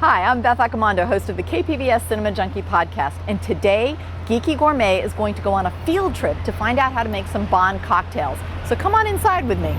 Hi, I'm Beth Accomando, host of the KPBS Cinema Junkie podcast, and today, Geeky Gourmet is going to go on a field trip to find out how to make some Bond cocktails. So come on inside with me.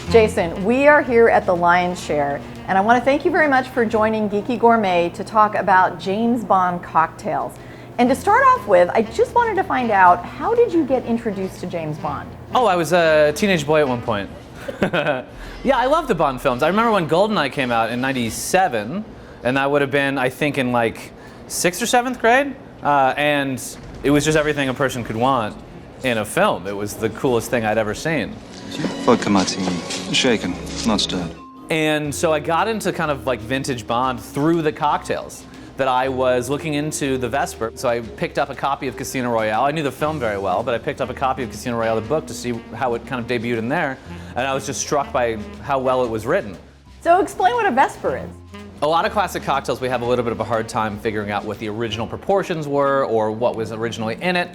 Jason, we are here at the Lion's Share, and I want to thank you very much for joining Geeky Gourmet to talk about James Bond cocktails. And to start off with, I just wanted to find out, how did you get introduced to James Bond? Oh, I was a teenage boy at one point. Yeah, I love the Bond films. I remember when GoldenEye came out in '97, and that would have been, I think, in like 6th or 7th grade. And it was just everything a person could want in a film. It was the coolest thing I'd ever seen. Vodka Martini, shaken, not stirred. And so I got into kind of like vintage Bond through the cocktails that I was looking into the Vesper. So I picked up a copy of Casino Royale. I knew the film very well, but I picked up a copy of Casino Royale, the book, to see how it kind of debuted in there. And I was just struck by how well it was written. So explain what a Vesper is. A lot of classic cocktails, we have a little bit of a hard time figuring out what the original proportions were or what was originally in it.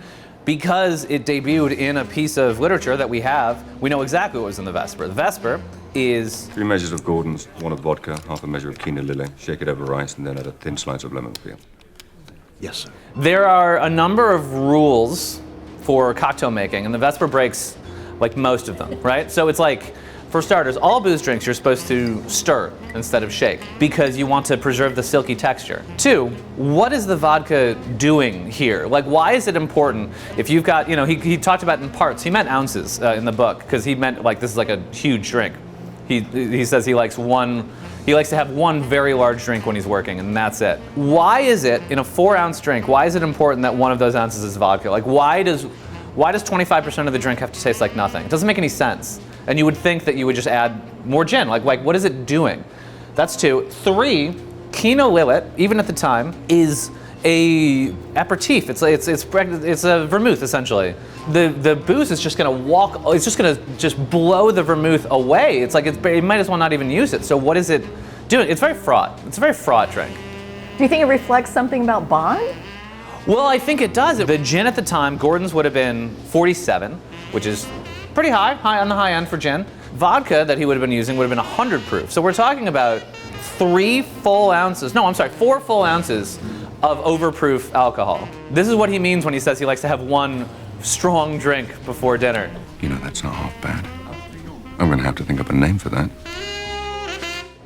Because it debuted in a piece of literature that we have, we know exactly what was in the Vesper. The Vesper is 3 measures of Gordon's, 1 of vodka, half a measure of quinoa lily, shake it over rice, and then add a thin slice of lemon peel. Yes, sir. There are a number of rules for cocktail making, and the Vesper breaks like most of them, right? So it's like, for starters, all booze drinks you're supposed to stir instead of shake because you want to preserve the silky texture. 2, what is the vodka doing here? Like, why is it important if you've got, you know, he talked about in parts, he meant ounces in the book because he meant like this is like a huge drink. He says he likes to have one very large drink when he's working, and that's it. Why is it in a 4-ounce drink, why is it important that one of those ounces is vodka? Like, why does 25% of the drink have to taste like nothing? It doesn't make any sense. And you would think that you would just add more gin. Like what is it doing? That's 2. 3, quinoa lillet, even at the time, is a aperitif. It's a vermouth essentially. The booze is just gonna it's just gonna blow the vermouth away. It's like you might as well not even use it. So what is it doing? It's very fraught. It's a very fraught drink. Do you think it reflects something about Bond? Well, I think it does. The gin at the time, Gordon's would have been 47, which is pretty high on the high end for gin. Vodka that he would have been using would have been 100 proof. So we're talking about 4 full ounces of overproof alcohol. This is what he means when he says he likes to have one strong drink before dinner. You know, that's not half bad. I'm gonna have to think up a name for that.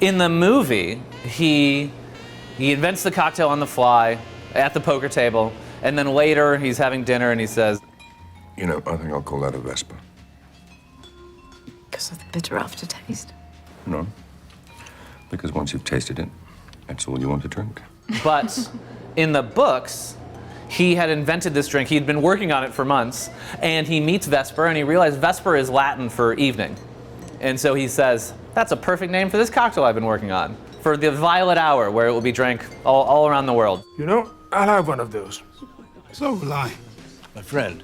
In the movie, he invents the cocktail on the fly at the poker table, and then later he's having dinner and he says, You know, I think I'll call that a Vesper. Because of the bitter aftertaste? No. Because once you've tasted it, that's all you want to drink. But in the books, he had invented this drink. He'd been working on it for months, and he meets Vesper, and he realized Vesper is Latin for evening. And so he says, that's a perfect name for this cocktail I've been working on, for the violet hour, where it will be drank all around the world. You know, I'll have one of those. So will I. My friend,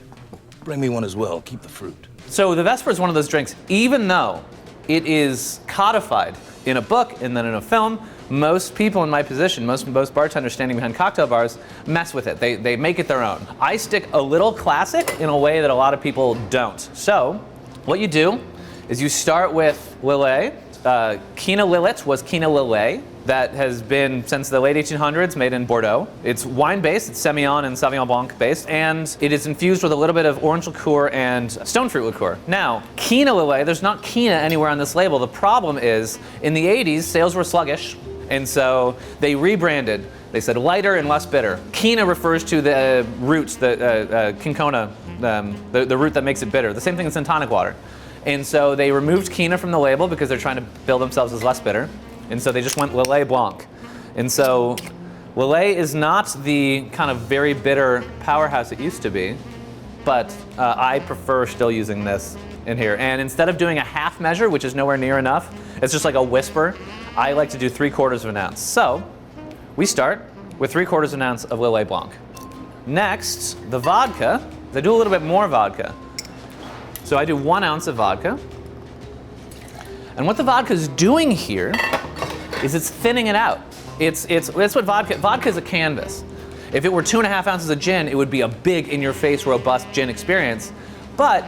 bring me one as well. Keep the fruit. So the Vesper is one of those drinks, even though it is codified in a book and then in a film, most people in my position, most bartenders standing behind cocktail bars, mess with it. They make it their own. I stick a little classic in a way that a lot of people don't. So what you do is you start with Lillet. Quinoa Lillet was Quinoa Lillet. That has been, since the late 1800s, made in Bordeaux. It's wine-based, it's Semillon and Sauvignon Blanc-based, and it is infused with a little bit of orange liqueur and stone fruit liqueur. Now, Quinoa Lillet, there's not quinoa anywhere on this label. The problem is, in the 80s, sales were sluggish, and so they rebranded. They said lighter and less bitter. Quinoa refers to the roots, the quinquona, the root that makes it bitter. The same thing as in tonic water. And so they removed quinoa from the label because they're trying to bill themselves as less bitter. And so they just went Lillet Blanc. And so Lillet is not the kind of very bitter powerhouse it used to be, but I prefer still using this in here. And instead of doing a half measure, which is nowhere near enough, it's just like a whisper, I like to do 3/4 of an ounce. So we start with 3/4 of an ounce of Lillet Blanc. Next, the vodka, I do a little bit more vodka. So I do 1 ounce of vodka. And what the vodka is doing here is it's thinning it out. That's what vodka is a canvas. If it were 2.5 ounces of gin, it would be a big, in-your-face, robust gin experience. But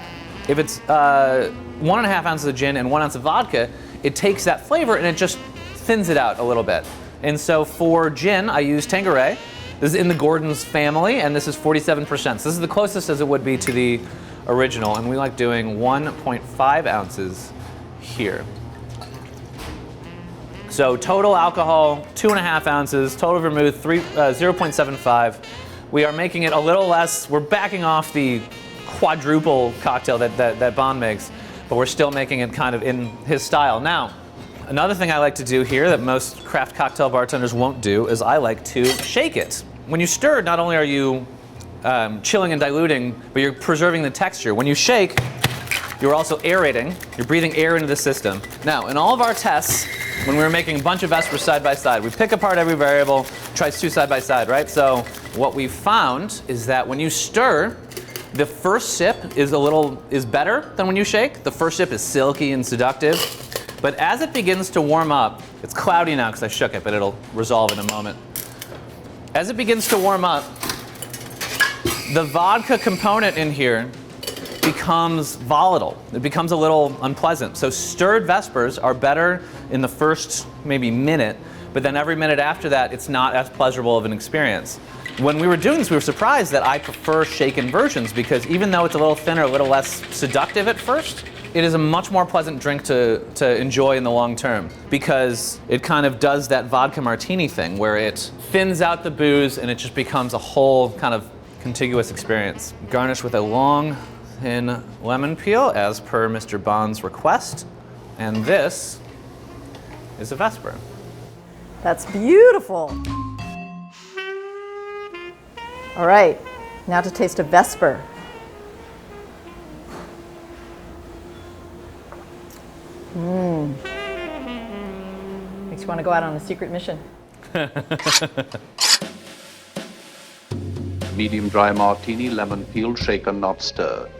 if it's 1.5 ounces of gin and 1 ounce of vodka, it takes that flavor and it just thins it out a little bit. And so for gin, I use Tanqueray. This is in the Gordon's family, and this is 47%. So this is the closest as it would be to the original, and we like doing 1.5 ounces here. So total alcohol, 2.5 ounces, total vermouth, 0.75. We are making it a little less, we're backing off the quadruple cocktail that Bond makes, but we're still making it kind of in his style. Now, another thing I like to do here that most craft cocktail bartenders won't do is I like to shake it. When you stir, not only are you chilling and diluting, but you're preserving the texture. When you shake, you're also aerating. You're breathing air into the system. Now, in all of our tests, when we were making a bunch of Vespers side by side, we pick apart every variable, try 2 side by side, right? So what we found is that when you stir, the first sip is better than when you shake. The first sip is silky and seductive. But as it begins to warm up, it's cloudy now because I shook it, but it'll resolve in a moment. As it begins to warm up, the vodka component in here becomes volatile. It becomes a little unpleasant. So stirred Vespers are better in the first maybe minute, but then every minute after that, it's not as pleasurable of an experience. When we were doing this, we were surprised that I prefer shaken versions because even though it's a little thinner, a little less seductive at first, it is a much more pleasant drink to enjoy in the long term because it kind of does that vodka martini thing where it thins out the booze and it just becomes a whole kind of contiguous experience. Garnish with a long, thin lemon peel as per Mr. Bond's request. And this is a Vesper. That's beautiful. All right, now to taste a Vesper. Makes you want to go out on a secret mission. Medium dry martini, lemon peel, shaken, not stirred.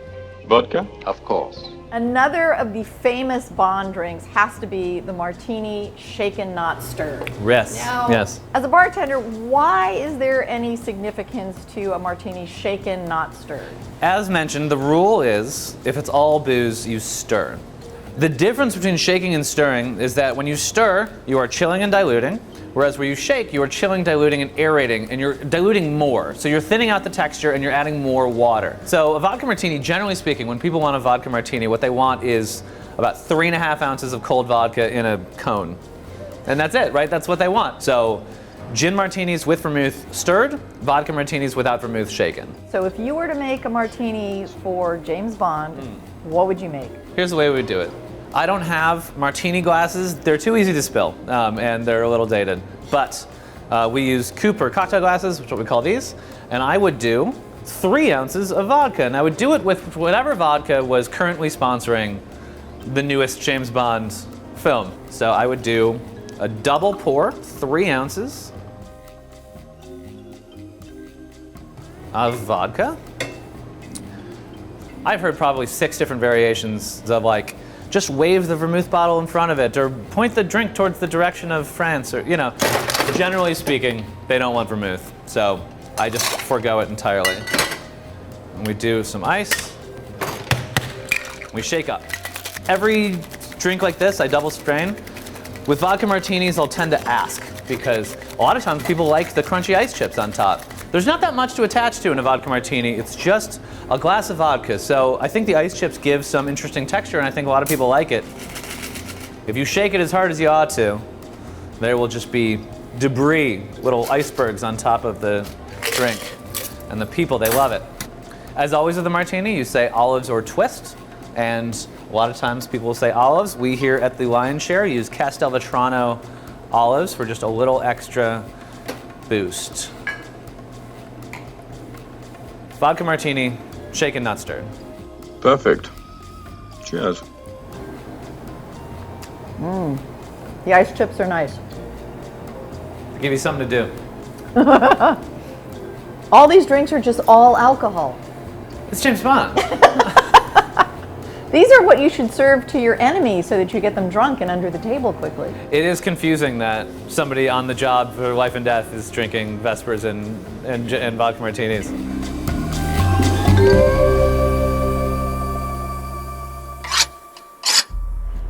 Vodka? Of course. Another of the famous Bond drinks has to be the Martini shaken, not stirred. Yes, Now, yes. as a bartender, why is there any significance to a Martini shaken, not stirred? As mentioned, the rule is if it's all booze, you stir. The difference between shaking and stirring is that when you stir, you are chilling and diluting, whereas when you shake, you are chilling, diluting, and aerating, and you're diluting more. So you're thinning out the texture and you're adding more water. So a vodka martini, generally speaking, when people want a vodka martini, what they want is about 3.5 ounces of cold vodka in a cone. And that's it, right? That's what they want. So gin martinis with vermouth stirred, vodka martinis without vermouth shaken. So if you were to make a martini for James Bond, what would you make? Here's the way we would do it. I don't have martini glasses. They're too easy to spill, and they're a little dated. But we use Cooper cocktail glasses, which is what we call these, and I would do 3 ounces of vodka, and I would do it with whatever vodka was currently sponsoring the newest James Bond film. So I would do a double pour, 3 ounces of vodka. I've heard probably 6 different variations of like, just wave the vermouth bottle in front of it, or point the drink towards the direction of France, or, you know. Generally speaking, they don't want vermouth, so I just forego it entirely. And we do some ice. We shake up. Every drink like this, I double strain. With vodka martinis, I'll tend to ask, because a lot of times people like the crunchy ice chips on top. There's not that much to attach to in a vodka martini. It's just a glass of vodka. So I think the ice chips give some interesting texture, and I think a lot of people like it. If you shake it as hard as you ought to, there will just be debris, little icebergs on top of the drink. And the people, they love it. As always with the martini, you say olives or twist. And a lot of times people will say olives. We here at the Lion's Share use Castelvetrano olives for just a little extra boost. Vodka martini, shaken, not stirred. Perfect. Cheers. The ice chips are nice. To give you something to do. All these drinks are just all alcohol. It's James Bond. These are what you should serve to your enemies so that you get them drunk and under the table quickly. It is confusing that somebody on the job for life and death is drinking Vespers and vodka martinis.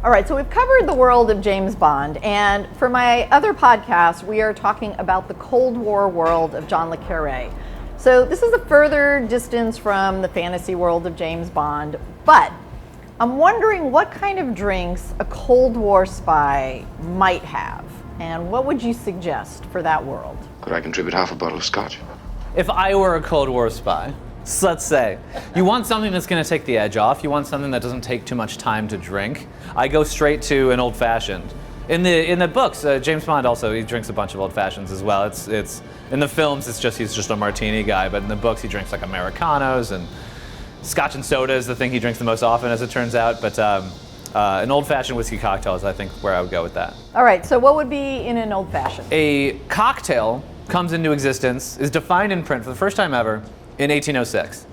All right, so we've covered the world of James Bond, and for my other podcast, we are talking about the Cold War world of John le Carré. So this is a further distance from the fantasy world of James Bond, but I'm wondering what kind of drinks a Cold War spy might have, and what would you suggest for that world? Could I contribute half a bottle of scotch? If I were a Cold War spy, so let's say, you want something that's going to take the edge off, you want something that doesn't take too much time to drink, I go straight to an old-fashioned. In the books, James Bond also, he drinks a bunch of old-fashions as well. It's in the films, he's just a martini guy, but in the books he drinks like Americanos, and Scotch and soda is the thing he drinks the most often, as it turns out, but an old-fashioned whiskey cocktail is, I think, where I would go with that. All right, so what would be in an old-fashioned? A cocktail comes into existence, is defined in print for the first time ever, in 1806,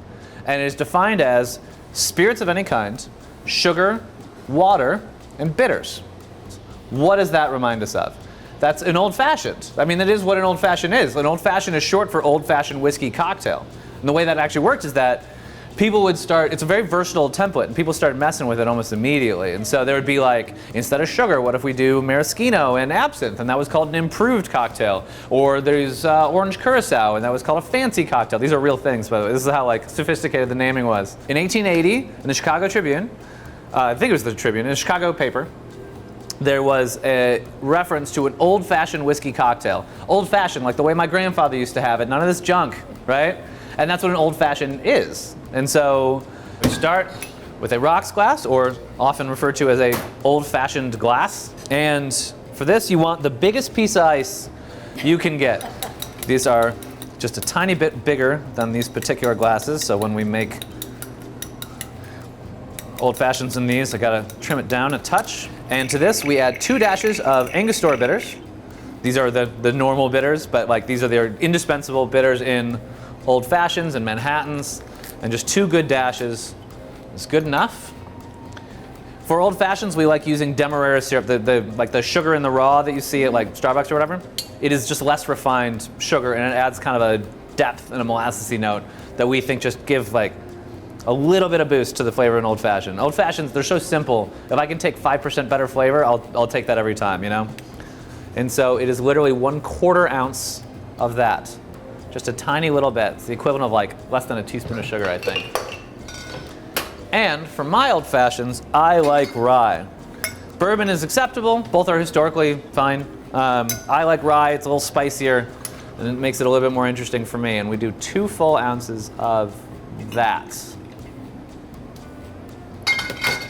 and it is defined as spirits of any kind, sugar, water, and bitters. What does that remind us of? That's an old-fashioned. I mean, that is what an old-fashioned is. An old-fashioned is short for old-fashioned whiskey cocktail. And the way that actually works is that people would start, it's a very versatile template, and people start messing with it almost immediately. And so there would be like, instead of sugar, what if we do maraschino and absinthe? And that was called an improved cocktail. Or there's orange curacao, and that was called a fancy cocktail. These are real things, by the way. This is how like sophisticated the naming was. In 1880, in the Chicago Tribune, I think it was the Tribune, in the Chicago paper, there was a reference to an old-fashioned whiskey cocktail. Old-fashioned, like the way my grandfather used to have it. None of this junk, right? And that's what an old-fashioned is. And so we start with a rocks glass, or often referred to as a old-fashioned glass. And for this, you want the biggest piece of ice you can get. These are just a tiny bit bigger than these particular glasses. So when we make old-fashions in these, I gotta trim it down a touch. And to this, we add 2 dashes of Angostura bitters. These are the normal bitters, but like these are the indispensable bitters in old-fashions and Manhattans. And just 2 good dashes is good enough. For old-fashions, we like using Demerara syrup, like the sugar in the raw that you see at like Starbucks or whatever. It is just less refined sugar, and it adds kind of a depth and a molassesy note that we think just give like a little bit of boost to the flavor in old-fashioned. Old-fashions, they're so simple. If I can take 5% better flavor, I'll take that every time, you know? And so it is literally 1/4 ounce of that. Just a tiny little bit. It's the equivalent of like less than a teaspoon of sugar, I think. And for my old-fashions, I like rye. Bourbon is acceptable. Both are historically fine. I like rye. It's a little spicier, and it makes it a little bit more interesting for me. And we do 2 full ounces of that.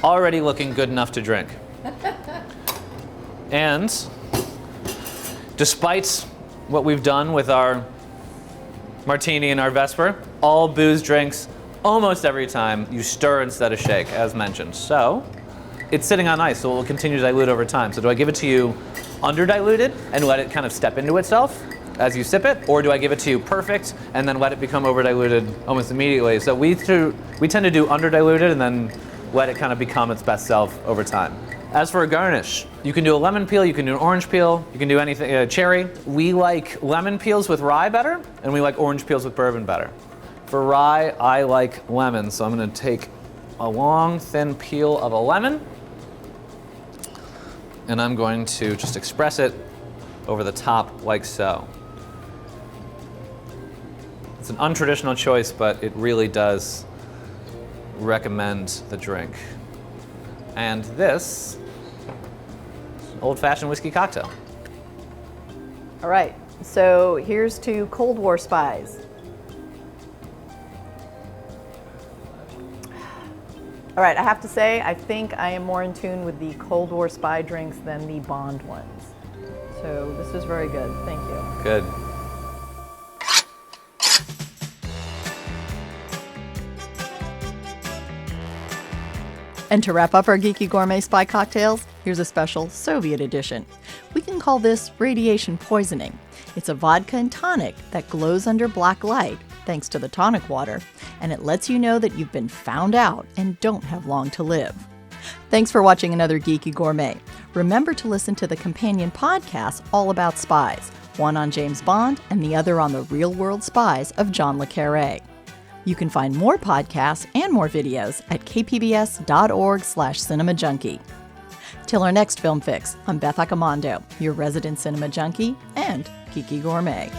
Already looking good enough to drink. And despite what we've done with our Martini and our Vesper, all booze drinks, almost every time, you stir instead of shake, as mentioned. So it's sitting on ice, so it will continue to dilute over time. So do I give it to you under-diluted and let it kind of step into itself as you sip it, or do I give it to you perfect and then let it become over-diluted almost immediately? So we tend to do under-diluted and then let it kind of become its best self over time. As for a garnish, you can do a lemon peel, you can do an orange peel, you can do anything, cherry. We like lemon peels with rye better, and we like orange peels with bourbon better. For rye, I like lemon, so I'm gonna take a long, thin peel of a lemon, and I'm going to just express it over the top like so. It's an untraditional choice, but it really does recommend the drink. And this old-fashioned whiskey cocktail. All right, so here's to Cold War spies. All right, I have to say, I think I am more in tune with the Cold War spy drinks than the Bond ones. So this is very good, thank you. Good. And to wrap up our Geeky Gourmet Spy cocktails, here's a special Soviet edition. We can call this radiation poisoning. It's a vodka and tonic that glows under black light, thanks to the tonic water, and it lets you know that you've been found out and don't have long to live. Thanks for watching another Geeky Gourmet. Remember to listen to the companion podcasts all about Spies, one on James Bond and the other on the real-world spies of John le Carré. You can find more podcasts and more videos at kpbs.org/Cinema Junkie. Till our next Film Fix, I'm Beth Accomando, your resident Cinema Junkie and Geeky Gourmet.